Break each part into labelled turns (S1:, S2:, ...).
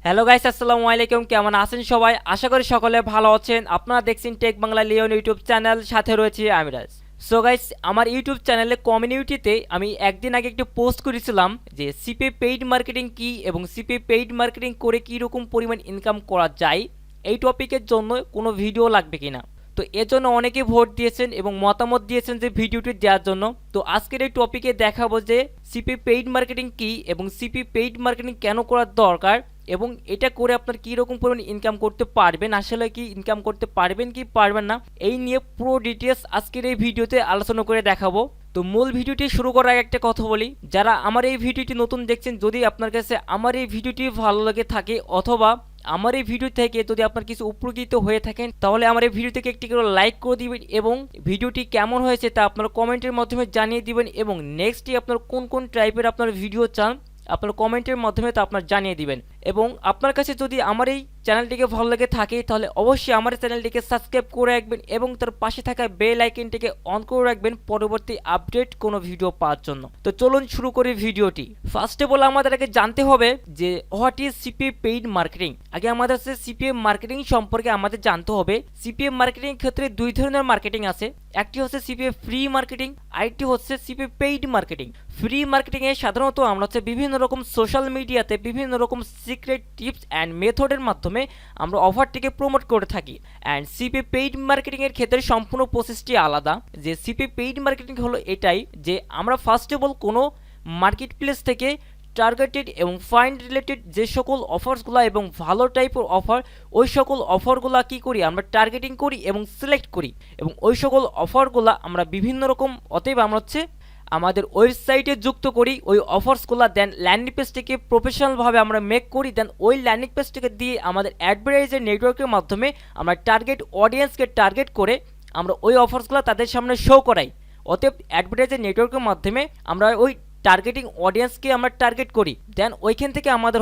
S1: Hello guys, আসসালামু আলাইকুম। কেমন আছেন সবাই? আশা করি সকলে ভালো আছেন। আপনারা দেখছেন tech Bangla Leon YouTube channel, সাথে রয়েছে আমি রাজ। সো গাইস, আমার ইউটিউব চ্যানেলে কমিউনিটিতে আমি একদিন আগে একটি পোস্ট করেছিলাম যে সিপিএ পেইড মার্কেটিং কি এবং সিপিএ পেইড মার্কেটিং করে কী রকম পরিমাণ ইনকাম করা যায়, এই টপিকের জন্য কোনো ভিডিও লাগবে কিনা। তো এর জন্য অনেকে ভোট দিয়েছেন এবং মতামত দিয়েছেন যে ভিডিওটি দেওয়ার জন্য। তো আজকের এই টপিকে দেখাবো যে সিপি পেইড মার্কেটিং কি এবং সিপি পেইড মার্কেটিং কেন করার দরকার এবং এটা করে আপনার কী রকম পরিমাণ ইনকাম করতে পারবেন, আসলে কি ইনকাম করতে পারবেন কি পারবেন না, এই নিয়ে পুরো ডিটেলস আজকের এই ভিডিওতে আলোচনা করে দেখাবো। তো মূল ভিডিওটি শুরু করার আগে একটা কথা বলি, যারা আমার এই ভিডিওটি নতুন দেখছেন, যদি আপনার কাছে আমার এই ভিডিওটি ভালো লাগে থাকে অথবা আমার এই ভিডিও থেকে যদি আপনার কিছু উপকৃত হয়ে থাকেন, তাহলে আমার এই ভিডিও থেকে একটি করে লাইক করে দিবেন এবং ভিডিওটি কেমন হয়েছে তা আপনার কমেন্টের মাধ্যমে জানিয়ে দিবেন এবং নেক্সটে আপনার কোন কোন টাইপের আপনার ভিডিও চান আপনার কমেন্টের মাধ্যমে তা আপনার জানিয়ে দিবেন। এবং আপনার কাছে যদি আমার এই চ্যানেলটিকে ভালো লেগে থাকে তাহলে অবশ্যই আমার চ্যানেলটিকে সাবস্ক্রাইব করে রাখবেন এবং তার পাশে থাকা বেল আইকনটিকে অন করে রাখবেন পরবর্তী আপডেট কোনো ভিডিও পাওয়ার জন্য। তো চলুন শুরু করি ভিডিওটি। ফার্স্ট অফ অল আমাদের আগে জানতে হবে যে what is CPA paid marketing. আগে আমাদের সিপিএ মার্কেটিং সম্পর্কে আমাদের জানতে হবে। সিপিএ মার্কেটিং ক্ষেত্রে দুই ধরনের মার্কেটিং আছে, একটি হচ্ছে সিপিএ ফ্রি মার্কেটিং, আরেকটি হচ্ছে সিপিএ পেইড মার্কেটিং। ফ্রি মার্কেটিংয়ে সাধারণত আমরা বিভিন্ন রকম সোশ্যাল মিডিয়াতে বিভিন্ন রকম সিক্রেট টিপস অ্যান্ড মেথডের মাধ্যমে আমরা অফারটিকে প্রমোট করে থাকি। অ্যান্ড সিপি পেইড মার্কেটিংয়ের ক্ষেত্রে সম্পূর্ণ প্রসেসটি আলাদা। যে সিপি পেইড মার্কেটিং হলো এটাই যে আমরা ফার্স্ট অফ অল কোনো মার্কেট প্লেস থেকে টার্গেটেড এবং ফাইন্ড রিলেটেড যে সকল অফার্সগুলো এবং ভালো টাইপের অফার, ওই সকল অফারগুলো কী করি আমরা টার্গেটিং করি এবং সিলেক্ট করি এবং ওই সকল অফারগুলো আমরা বিভিন্ন রকম অতএব আমরা আমাদের ওয়েবসাইটে যুক্ত করি ওই অফার্সগুলো, দেন ল্যান্ডিং পেজটিকে প্রফেশনালভাবে আমরা মেক করি, দেন ওই ল্যান্ডিং পেজটিকে দিয়ে আমাদের অ্যাডভার্টাইজার নেটওয়ার্কের মাধ্যমে আমরা টার্গেট অডিয়েন্সকে টার্গেট করে আমরা ওই অফার্সগুলো তাদের সামনে শো করাই। অতএব অ্যাডভার্টাইজার নেটওয়ার্কের মাধ্যমে আমরা ওই টার্গেটিং অডিয়েন্সকে আমরা টার্গেট করি। দেন ওইখান থেকে আমাদের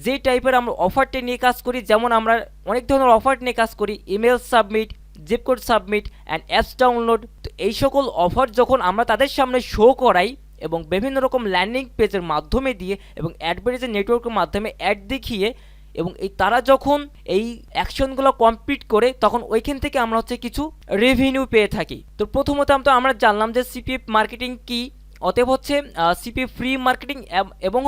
S1: যে টাইপের আমরা অফারটি নিয়ে কাজ করি, যেমন আমরা অনেক ধরনের অফার নিয়ে কাজ করি, email submit, zip code submit and apps download. তো এই সকল অফার যখন আমরা তাদের সামনে শো করাই এবং বিভিন্ন রকম ল্যান্ডিং পেজের মাধ্যমে দিয়ে এবং অ্যাডভার্টাইজার নেটওয়ার্কের মাধ্যমে অ্যাড দেখিয়ে এবং তারা যখন এই অ্যাকশনগুলো কমপ্লিট করে তখন ওইখান থেকে আমরা কিছু রেভিনিউ পেয়ে থাকি। তো প্রথমত আমরা জানলাম যে সিপিএ মার্কেটিং কি, অতএব সিপি ফ্রি মার্কেটিং এবং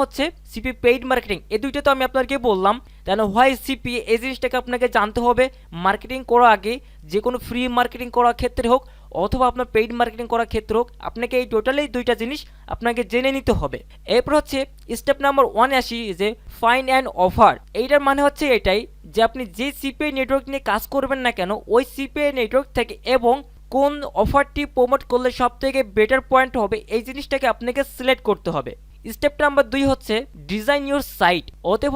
S1: সিপি পেইড মার্কেটিং, এই দুইটা তো আমি আপনাকে বললাম। কেন হোয়াই সিপি, এই জিনিসটাকে আপনাকে জানতে হবে মার্কেটিং করার আগে। যে কোনো ফ্রি মার্কেটিং করার ক্ষেত্রে হোক অথবা আপনার পেইড মার্কেটিং করার ক্ষেত্রে হোক, আপনাকে এই টোটালি দুইটা জিনিস আপনাকে জেনে নিতে হবে। এরপর স্টেপ নাম্বার 1 আসি যে ফাইন্ড অ্যান্ড অফার। এইটার মানে এটাই যে আপনি যে সিপিআই নেটওয়ার্ক নিয়ে কাজ করবেন না কেন, ওই সিপিআই নেটওয়ার্ক থেকে এবং কোন অফারটি প্রমোট করলে সবথেকে বেটার পয়েন্ট হবে এই জিনিসটাকে আপনাকে সিলেক্ট করতে হবে। Step number 2 design your site. অতএব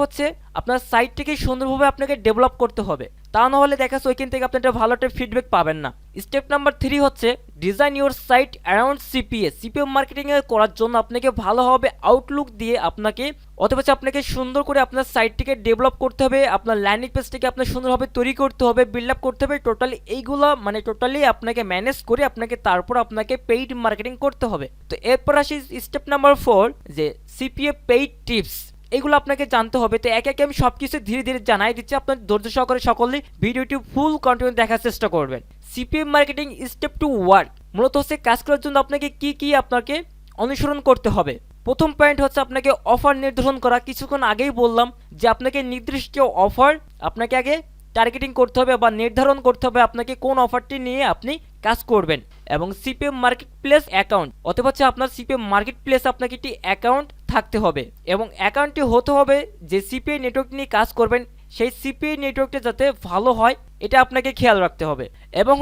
S1: আপনার সাইটটিকে সুন্দরভাবে আপনাকে ডেভেলপ করতে হবে, তা না হলে দেখা যাচ্ছে ওইখান থেকে আপনি একটা ভালো একটা ফিডব্যাক পাবেন না। Step number 3 design your site around CPA. CPA marketing করার জন্য আপনাকে ভালোভাবে আউটলুক দিয়ে আপনাকে সুন্দর করে আপনার সাইটটিকে ডেভেলপ করতে হবে, আপনার ল্যান্ডিং পেজটিকে আপনার সুন্দরভাবে তৈরি করতে হবে, বিল্ড আপ করতে হবে। টোটালি এইগুলো টোটালি আপনাকে ম্যানেজ করে তারপর আপনাকে পেইড মার্কেটিং করতে হবে। তো এরপর আসি স্টেপ নাম্বার 4 যে সিপিএ পেইড টিপস। এগুলো আপনাকে জানতে হবে। তো একে একে আমি সবকিছু ধীরে ধীরে জানাই দিচ্ছি, আপনার ধৈর্য সহকারে সকলেই ভিডিওটি ফুল কন্টিনিউ দেখার চেষ্টা করবেন। CPA marketing step to work, মূলত কাজ করার জন্য আপনাকে কি আপনাকে অনুসরণ করতে হবে। প্রথম পয়েন্ট আপনাকে অফার নির্ধারণ করা। কিছুক্ষণ আগেই বললাম যে আপনাকে নির্দিষ্ট অফার আপনাকে আগে টার্গেটিং করতে হবে বা নির্ধারণ করতে হবে আপনাকে কোন অফারটি নিয়ে আপনি কাজ করবেন। এবং সিপিএ মার্কেট প্লেস অ্যাকাউন্ট, অথবা আপনার সিপিএ মার্কেট প্লেস আপনাকে একটি অ্যাকাউন্ট থাকতে হবে এবং অ্যাকাউন্টটি হতে হবে যে সিপিএ নেটওয়ার্ক নিয়ে কাজ করবেন সেই সিপিএ নেটওয়ার্কটা যাতে ভালো হয় এটা আপনাকে খেয়াল রাখতে হবে। এবং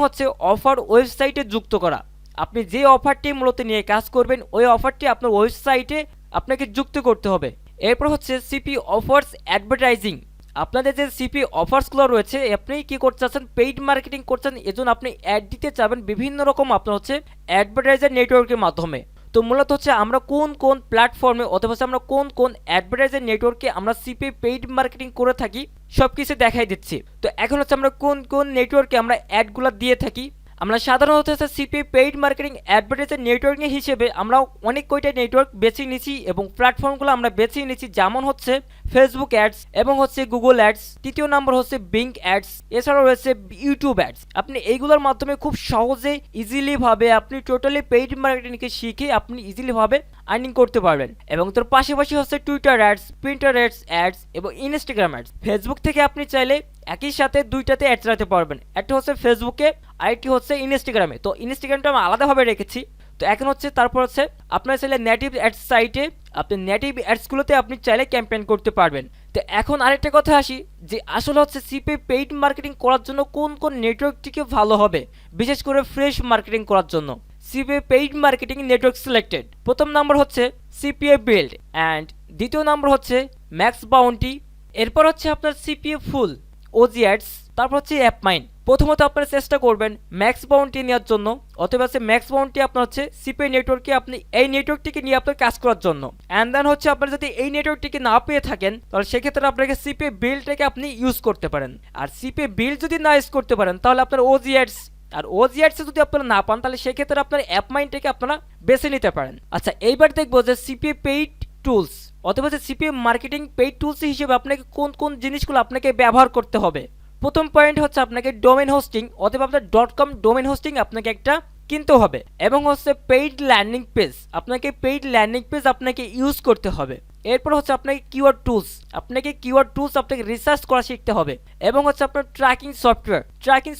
S1: অফার ওয়েবসাইটে যুক্ত করা। আপনি যে অফারটি মূলত নিয়ে কাজ করবেন ওই অফারটি আপনার ওয়েবসাইটে আপনাকে যুক্ত করতে হবে। এরপর সিপি অফার্স অ্যাডভার্টাইজিং। আপনাদের যে সিপি অফার্সগুলো রয়েছে, আপনি কি করতে চাচ্ছেন, পেইড মার্কেটিং করছেন, এজন্য আপনি অ্যাড দিতে চাবেন বিভিন্ন রকম আপনার অ্যাডভার্টাইজার নেটওয়ার্কের মাধ্যমে। তো মূলত আমরা কোন কোন প্ল্যাটফর্মে অথবা আমরা কোন কোন অ্যাডভার্টাইজার নেটওয়ার্কে আমরা সিপি পেইড মার্কেটিং করে থাকি সব কিছু দেখাই দিচ্ছি। তো এখন আমরা কোন কোন নেটওয়ার্কে আমরা অ্যাডগুলো দিয়ে থাকি। আমরা সাধারণত হচ্ছে CPA paid marketing advertiser networking হিসেবে আমরা অনেক কয়টা নেটওয়ার্ক বেছে নিয়েছি এবং প্ল্যাটফর্মগুলো আমরা বেছে নিয়েছি, যেমন হচ্ছে ফেসবুক অ্যাডস এবং হচ্ছে গুগল অ্যাডস, তৃতীয় নম্বর হচ্ছে বিং অ্যাডস, এছাড়াও রয়েছে ইউটিউব অ্যাডস। আপনি এইগুলোর মাধ্যমে খুব সহজে ইজিলি ভাবে আপনি টোটালি পেইড মার্কেটিংকে শিখে আপনি ইজিলি ভাবে আর্নিং করতে পারবেন। এবং তোর পাশাপাশি হচ্ছে টুইটার অ্যাডস, পিন্টারেস্ট অ্যাডস এবং ইনস্টাগ্রাম অ্যাডস। ফেসবুক থেকে আপনি চাইলে একই সাথে দুইটাতে অ্যাড চালাতে পারবেন, একটা হচ্ছে ফেসবুকে আরেকটি হচ্ছে ইনস্টাগ্রামে। তো ইনস্টাগ্রামটা আমি আলাদাভাবে রেখেছি। তো এখন হচ্ছে তারপর হচ্ছে আপনার চাইলে নেটিভ অ্যাডস সাইটে আপনি নেটিভ অ্যাডসগুলোতে আপনি চাইলে ক্যাম্পেইন করতে পারবেন। তো এখন আরেকটা কথা আসি যে আসলে হচ্ছে সিপিএ পেইড মার্কেটিং করার জন্য কোন কোন নেটওয়ার্কটিকে ভালো হবে, বিশেষ করে ফ্রেশ মার্কেটিং করার জন্য। CPA paid marketing network selected, প্রথম নম্বর হচ্ছে সিপিএ বিল্ড অ্যান্ড দ্বিতীয় নম্বর হচ্ছে ম্যাক্স বাউন্টি, এরপর হচ্ছে আপনার সিপিএ ফুল, ওজি অ্যাডস, তারপর হচ্ছে অ্যাপ মাইন্ড। প্রথমত আপনারা চেষ্টা করবেন ম্যাক্স বাউন্টি নেওয়ার জন্য, অথবা ম্যাক্স বাউন্টি আপনার হচ্ছে সিপিএ নেটওয়ার্কে আপনি এই নেটওয়ার্কটিকে নিয়ে আপনার কাজ করার জন্য। অ্যান্ড দেন হচ্ছে আপনারা যদি এই নেটওয়ার্কটিকে না পেয়ে থাকেন তাহলে সেক্ষেত্রে আপনাকে সিপিএ বিল্ডটাকে আপনি ইউজ করতে পারেন। আর সিপিএ বিল্ড যদি না ইউজ করতে পারেন তাহলে আপনার ওজি অ্যাডস, আর ওজি অ্যাডসে যদি আপনারা না পান তাহলে সেক্ষেত্রে আপনার অ্যাপ মাইন্ডটাকে আপনারা বেছে নিতে পারেন। আচ্ছা, এইবার দেখবো যে সিপিএ পেইড টুলস অথবা সিপিএ মার্কেটিং পেইড টুলস হিসেবে আপনাকে কোন কোন জিনিসগুলো আপনাকে ব্যবহার করতে হবে। প্রথম পয়েন্ট হচ্ছে আপনাকে ডোমেন হোস্টিং অথবা আপনার .com ডোমেন হোস্টিং আপনাকে একটা কিনতে হবে, এবং হচ্ছে পেইড ল্যান্ডিং পেজ, আপনাকে পেইড ল্যান্ডিং পেজ আপনাকে ইউজ করতে হবে। এরপর হচ্ছে আপনাকে কিওয়ার্ড টুলস, আপনাকে রিসার্চ করা শিখতে হবে, এবং হচ্ছে আপনার ট্র্যাকিং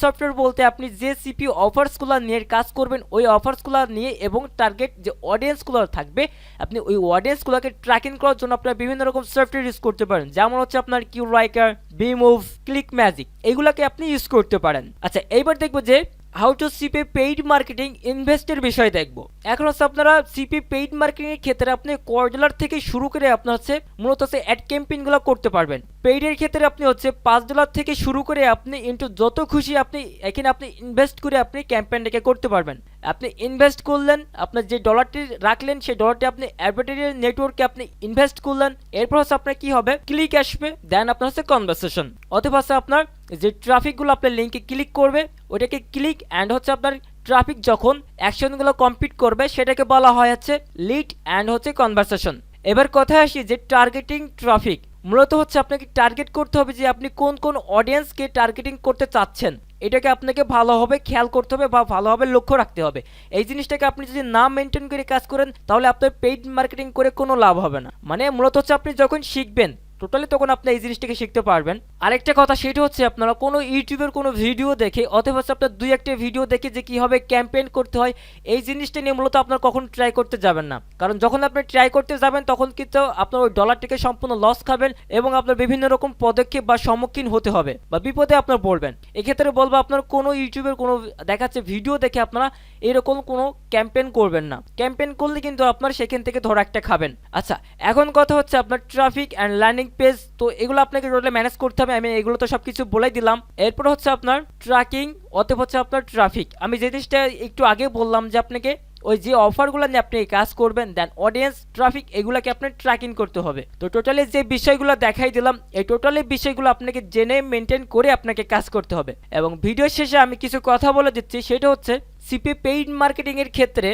S1: সফটওয়্যার বলতে আপনি যে সিপিএ অফার্সগুলো নিয়ে কাজ করবেন ওই অফার্সগুলো নিয়ে এবং টার্গেট যে অডিয়েন্সগুলো থাকবে আপনি ওই অডিয়েন্সগুলোকে ট্র্যাকিং করার জন্য আপনার বিভিন্ন রকম সফটওয়্যার ইউজ করতে পারেন, যেমন হচ্ছে আপনার কিউরাইকার, বিমুভ, ক্লিক ম্যাজিক, এইগুলোকে আপনি ইউজ করতে পারেন। আচ্ছা, এইবার দেখবো যে how to CPA paid marketing ইনভেস্টের বিষয় দেখব। এখন হচ্ছে আপনারা সিপিএ পেইড মার্কেটিং এর ক্ষেত্রে আপনি $4 থেকে শুরু করে আপনার হচ্ছে মূলত হচ্ছে অ্যাড ক্যাম্পেইনগুলো করতে পারবেন। পেইডের ক্ষেত্রে আপনি হচ্ছে $5 থেকে শুরু করে আপনি ইনটু যত খুশি আপনি এখানে আপনি ইনভেস্ট করে আপনি ক্যাম্পেইনটাকে করতে পারবেন। আপনি ইনভেস্ট করলেন, আপনার যে ডলারটি রাখলেন সেই ডলারটি আপনি অ্যাডভার্টাইজার নেটওয়ার্কে আপনি ইনভেস্ট করলেন, এরপর হচ্ছে আপনার কি হবে, ক্লিক আসবে, দেন আপনার হচ্ছে কনভারসেশন, অথবা হচ্ছে আপনার যে ট্রাফিকগুলো আপনার লিঙ্কে ক্লিক করবে ওটাকে ক্লিক অ্যান্ড হচ্ছে আপনার ট্রাফিক যখন অ্যাকশনগুলো কমপ্লিট করবে সেটাকে বলা হয় হচ্ছে লিড অ্যান্ড হচ্ছে কনভারসেশন। এবার কথায় আসি যে টার্গেটিং ট্রাফিক, মূলত হচ্ছে আপনাকে টার্গেট করতে হবে যে আপনি কোন কোন অডিয়েন্সকে টার্গেটিং করতে চাচ্ছেন, এটাকে আপনাকে ভালোভাবে খেয়াল করতে হবে বা ভালোভাবে লক্ষ্য রাখতে হবে। এই জিনিসটাকে আপনি যদি না মেনটেন করে কাজ করেন তাহলে আপনার পেইড মার্কেটিং করে কোনো লাভ হবে না। মানে মূলত হচ্ছে আপনি যখন শিখবেন টোটালি তখন আপনি এই জিনিসটাকে শিখতে পারবেন। আরেকটা কথা সেটা হচ্ছে আপনারা কোনো ইউটিউবের কোনো ভিডিও দেখে অথবা আপনার দুই একটা ভিডিও দেখে যে কীভাবে ক্যাম্পেইন করতে হয় এই জিনিসটা নিয়ে মূলত আপনার কখন ট্রাই করতে যাবেন না, কারণ যখন আপনি ট্রাই করতে যাবেন তখন কিন্তু আপনার ওই ডলারটিকে সম্পূর্ণ লস খাবেন এবং আপনার বিভিন্ন রকম পদক্ষেপ বা সম্মুখীন হতে হবে বা বিপদে আপনার পড়বেন। এক্ষেত্রে বলবো আপনার কোনো ইউটিউবের কোনো দেখাচ্ছে ভিডিও দেখে আপনারা এরকম কোনো ক্যাম্পেইন করবেন না, ক্যাম্পেইন করলে কিন্তু আপনার সেখান থেকে ধরা একটা খাবেন। আচ্ছা, এখন কথা হচ্ছে আপনার ট্রাফিক অ্যান্ড ল্যান্ডিং পেজ, তো এগুলো আপনাকে টোটালি ম্যানেজ করতে হবে, আমি এগুলো তো সবকিছু বলেই দিলাম। এরপর হচ্ছে আপনার ট্র্যাকিং অথবা হচ্ছে আপনার ট্রাফিক, আমি যে জিনিসটা একটু আগে বললাম যে আপনাকে ওই যে অফারগুলো নিয়ে আপনি কাজ করবেন, দেন অডিয়েন্স ট্রাফিক এগুলোকে আপনার ট্র্যাকিং করতে হবে। তো টোটালি যে বিষয়গুলো দেখাই দিলাম এই টোটালি বিষয়গুলো আপনাকে জেনে মেনটেন করে আপনাকে কাজ করতে হবে। এবং ভিডিও শেষে আমি কিছু কথা বলে দিচ্ছি, সেটা হচ্ছে সিপিএ পেইড মার্কেটিং এর ক্ষেত্রে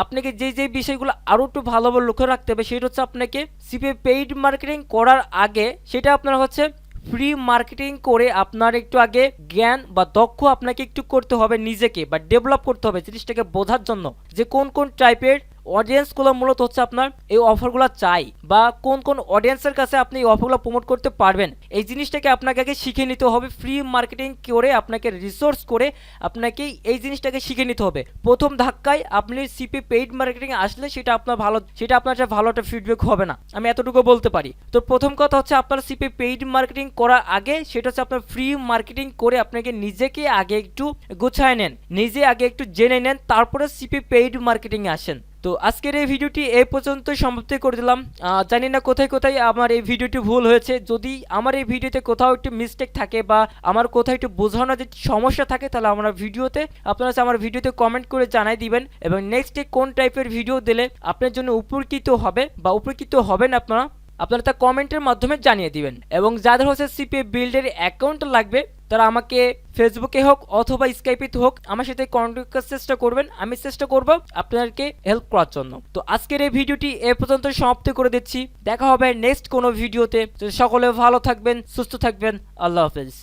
S1: আপনাকে যে বিষয়গুলো আরও একটু ভালোভাবে লক্ষ্য রাখতে হবে সেটা হচ্ছে আপনাকে সিপিএ পেইড মার্কেটিং করার আগে সেটা আপনার হচ্ছে ফ্রি মার্কেটিং করে আপনার একটু আগে জ্ঞান বা দক্ষ আপনাকে একটু করতে হবে, নিজেকে বা ডেভেলপ করতে হবে জিনিসটাকে বোঝার জন্য যে কোন কোন টাইপের অডিয়েন্সগুলো মূলত হচ্ছে আপনার এই অফারগুলো চাই বা কোন কোন অডিয়েন্সের কাছে আপনি এই অফারগুলো প্রমোট করতে পারবেন। এই জিনিসটাকে আপনাকে আগে শিখে নিতে হবে, ফ্রি মার্কেটিং করে আপনাকে রিসোর্স করে আপনাকে এই জিনিসটাকে শিখে নিতে হবে। প্রথম ধাক্কায় আপনি সিপি পেইড মার্কেটিং আসলে সেটা আপনার ভালো একটা ফিডব্যাক হবে না, আমি এতটুকু বলতে পারি। তো প্রথম কথা হচ্ছে আপনার সিপি পেইড মার্কেটিং করার আগে সেটা হচ্ছে আপনার ফ্রি মার্কেটিং করে আপনাকে নিজেকে আগে একটু গুছায় নেন, নিজে আগে একটু জেনে নেন, তারপরে সিপি পেইড মার্কেটিং আসেন। তো আজকের এই ভিডিওটি এই পর্যন্ত সমাপ্তি করে দিলাম। জানি না কোথায় কোথায় আমার এই ভিডিওটি ভুল হয়েছে, যদি আমার এই ভিডিওতে কোথাও একটু মিস্টেক থাকে বা আমার কোথাও একটু বোঝানোর যে সমস্যা থাকে তাহলে আপনারা আমার ভিডিওতে কমেন্ট করে জানাই দিবেন এবং নেক্সটে কোন টাইপের ভিডিও দিলে আপনার জন্য উপকৃত হবে বা উপকৃত হবেন আপনারা তা কমেন্টের মাধ্যমে জানিয়ে দিবেন। এবং যাদের হচ্ছে সিপিএ বিল্ডের অ্যাকাউন্ট লাগবে তারা আমাকে ফেসবুকে হোক অথবা স্কাইপেতে হোক আমার সাথে কন্ট্যাক্ট করার চেষ্টা করবেন। আমি চেষ্টা করব আপনাদেরকে হেল্প করার জন্য। তো আজকের এই ভিডিওটি এ পর্যন্ত সমাপ্ত করে দিচ্ছি। দেখা হবে নেক্সট কোনো ভিডিওতে। তো সকলে ভালো থাকবেন, সুস্থ থাকবেন। আল্লাহ হাফেজ।